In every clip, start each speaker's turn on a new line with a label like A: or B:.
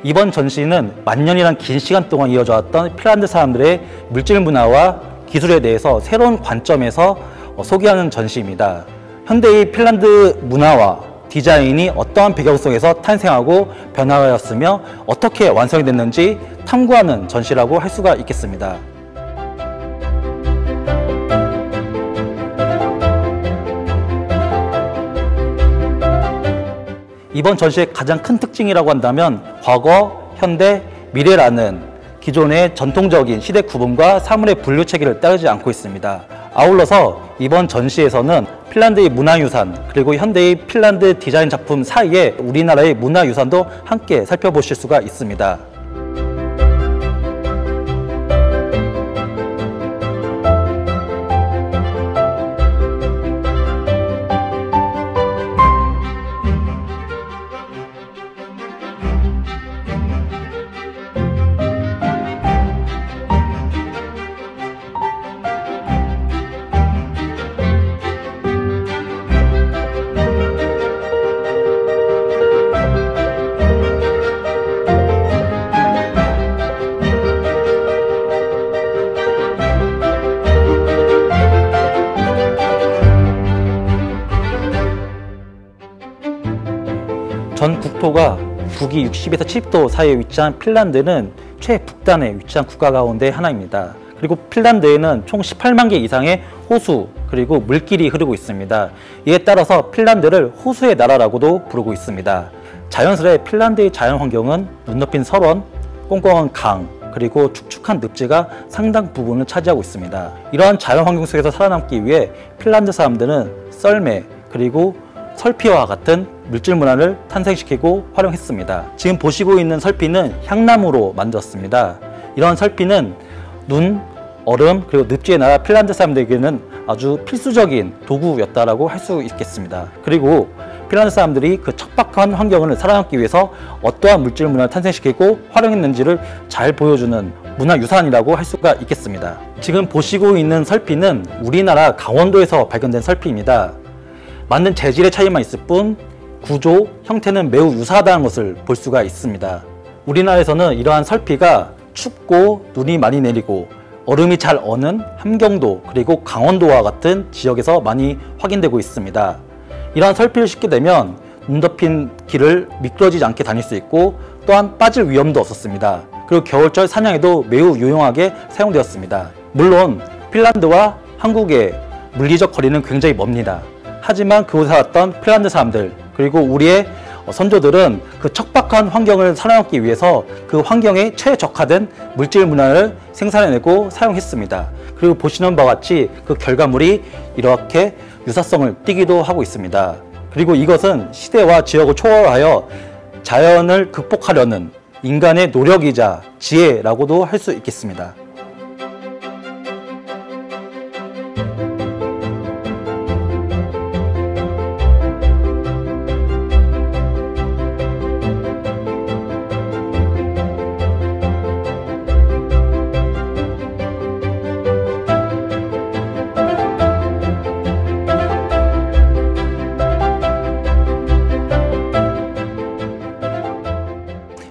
A: 이번 전시는 만년이란 긴 시간 동안 이어져 왔던 핀란드 사람들의 물질 문화와 기술에 대해서 새로운 관점에서 소개하는 전시입니다. 현대의 핀란드 문화와 디자인이 어떠한 배경 속에서 탄생하고 변화하였으며 어떻게 완성이 됐는지 탐구하는 전시라고 할 수가 있겠습니다. 이번 전시의 가장 큰 특징이라고 한다면 과거, 현대, 미래라는 기존의 전통적인 시대 구분과 사물의 분류 체계를 따르지 않고 있습니다. 아울러서 이번 전시에서는 핀란드의 문화유산 그리고 현대의 핀란드 디자인 작품 사이에 우리나라의 문화유산도 함께 살펴보실 수가 있습니다. 전 국토가 북위 60에서 70도 사이에 위치한 핀란드는 최북단에 위치한 국가 가운데 하나입니다. 그리고 핀란드에는 총 18만 개 이상의 호수 그리고 물길이 흐르고 있습니다. 이에 따라서 핀란드를 호수의 나라라고도 부르고 있습니다. 자연스레 핀란드의 자연 환경은 눈 높인 설원, 꽁꽁한 강, 그리고 축축한 늪지가 상당 부분을 차지하고 있습니다. 이러한 자연 환경 속에서 살아남기 위해 핀란드 사람들은 썰매 그리고 설피와 같은 물질 문화를 탄생시키고 활용했습니다. 지금 보시고 있는 설피는 향나무로 만들었습니다. 이런 설피는 눈, 얼음, 그리고 늪지의 나라 핀란드 사람들에게는 아주 필수적인 도구였다라고 할 수 있겠습니다. 그리고 핀란드 사람들이 그 척박한 환경을 살아남기 위해서 어떠한 물질 문화를 탄생시키고 활용했는지를 잘 보여주는 문화유산이라고 할 수가 있겠습니다. 지금 보시고 있는 설피는 우리나라 강원도에서 발견된 설피입니다. 만든 재질의 차이만 있을 뿐 구조, 형태는 매우 유사하다는 것을 볼 수가 있습니다. 우리나라에서는 이러한 설피가 춥고 눈이 많이 내리고 얼음이 잘 어는 함경도 그리고 강원도와 같은 지역에서 많이 확인되고 있습니다. 이러한 설피를 싣게 되면 눈 덮인 길을 미끄러지지 않게 다닐 수 있고 또한 빠질 위험도 없었습니다. 그리고 겨울철 사냥에도 매우 유용하게 사용되었습니다. 물론 핀란드와 한국의 물리적 거리는 굉장히 멉니다. 하지만 그곳에 살았던 핀란드 사람들 그리고 우리의 선조들은 그 척박한 환경을 살아남기 위해서 그 환경에 최적화된 물질 문화를 생산해내고 사용했습니다. 그리고 보시는 바와 같이 그 결과물이 이렇게 유사성을 띠기도 하고 있습니다. 그리고 이것은 시대와 지역을 초월하여 자연을 극복하려는 인간의 노력이자 지혜라고도 할 수 있겠습니다.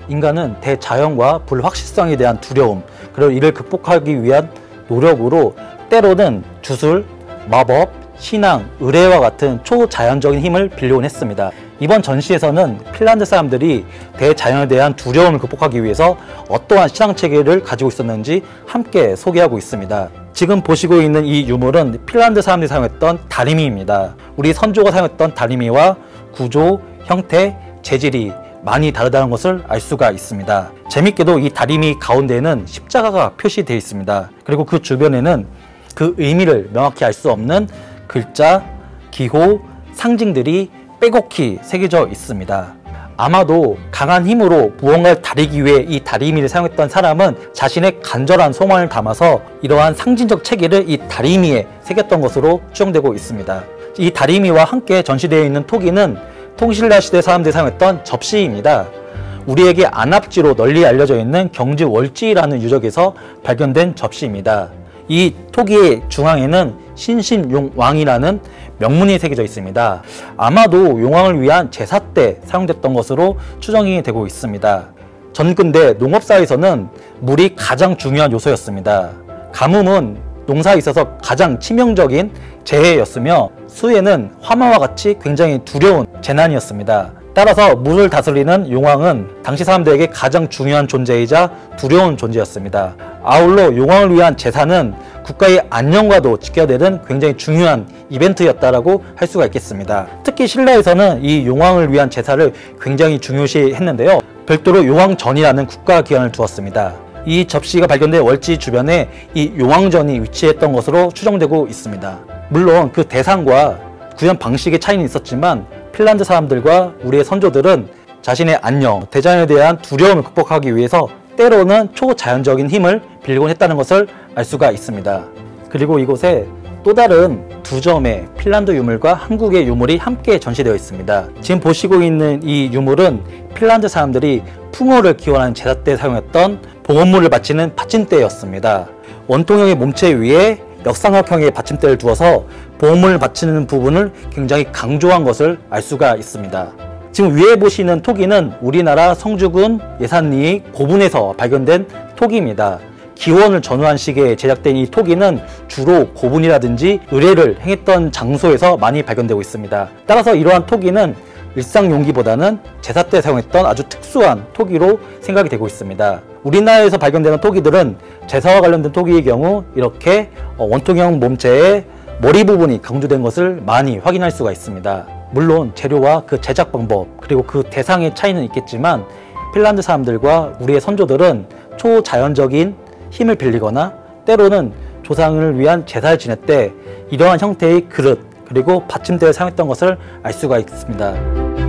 A: 인간은 대자연과 불확실성에 대한 두려움, 그리고 이를 극복하기 위한 노력으로 때로는 주술, 마법, 신앙, 의뢰와 같은 초자연적인 힘을 빌려온 했습니다. 이번 전시에서는 핀란드 사람들이 대자연에 대한 두려움을 극복하기 위해서 어떠한 신앙체계를 가지고 있었는지 함께 소개하고 있습니다. 지금 보시고 있는 이 유물은 핀란드 사람들이 사용했던 다리미입니다. 우리 선조가 사용했던 다리미와 구조, 형태, 재질이 많이 다르다는 것을 알 수가 있습니다. 재밌게도 이 다리미 가운데에는 십자가가 표시되어 있습니다. 그리고 그 주변에는 그 의미를 명확히 알 수 없는 글자, 기호, 상징들이 빼곡히 새겨져 있습니다. 아마도 강한 힘으로 무언가를 다리기 위해 이 다리미를 사용했던 사람은 자신의 간절한 소망을 담아서 이러한 상징적 체계를 이 다리미에 새겼던 것으로 추정되고 있습니다. 이 다리미와 함께 전시되어 있는 토기는 통신라 시대 사람들이 사용했던 접시입니다. 우리에게 안압지로 널리 알려져 있는 경주 월지라는 유적에서 발견된 접시입니다. 이 토기의 중앙에는 신심용왕이라는 명문이 새겨져 있습니다. 아마도 용왕을 위한 제사 때 사용됐던 것으로 추정이 되고 있습니다. 전근대 농업사에서는 물이 가장 중요한 요소였습니다. 가뭄은 농사에 있어서 가장 치명적인 재해였으며 수해는 화마와 같이 굉장히 두려운 재난이었습니다. 따라서 물을 다스리는 용왕은 당시 사람들에게 가장 중요한 존재이자 두려운 존재였습니다. 아울러 용왕을 위한 제사는 국가의 안녕과도 지켜야 되는 굉장히 중요한 이벤트였다라고 할 수가 있겠습니다. 특히 신라에서는 이 용왕을 위한 제사를 굉장히 중요시 했는데요. 별도로 용왕전이라는 국가기관을 두었습니다. 이 접시가 발견된 월지 주변에 이 용왕전이 위치했던 것으로 추정되고 있습니다. 물론 그 대상과 구현 방식의 차이는 있었지만 핀란드 사람들과 우리의 선조들은 자신의 안녕, 대자연에 대한 두려움을 극복하기 위해서 때로는 초자연적인 힘을 빌곤 했다는 것을 알 수가 있습니다. 그리고 이곳에 또 다른 두 점의 핀란드 유물과 한국의 유물이 함께 전시되어 있습니다. 지금 보시고 있는 이 유물은 핀란드 사람들이 풍어를 기원하는 제사 때 사용했던 봉헌물을 바치는 받침대였습니다. 원통형의 몸체 위에 역삼각형의 받침대를 두어서 봉헌물을 바치는 부분을 굉장히 강조한 것을 알 수가 있습니다. 지금 위에 보시는 토기는 우리나라 성주군 예산리 고분에서 발견된 토기입니다. 기원을 전후한 시기에 제작된 이 토기는 주로 고분이라든지 의뢰를 행했던 장소에서 많이 발견되고 있습니다. 따라서 이러한 토기는 일상 용기보다는 제사 때 사용했던 아주 특수한 토기로 생각이 되고 있습니다. 우리나라에서 발견되는 토기들은 제사와 관련된 토기의 경우 이렇게 원통형 몸체의 머리 부분이 강조된 것을 많이 확인할 수가 있습니다. 물론 재료와 그 제작 방법 그리고 그 대상의 차이는 있겠지만 핀란드 사람들과 우리의 선조들은 초자연적인 힘을 빌리거나 때로는 조상을 위한 제사를 지낼 때 이러한 형태의 그릇 그리고 받침대를 사용했던 것을 알 수가 있습니다.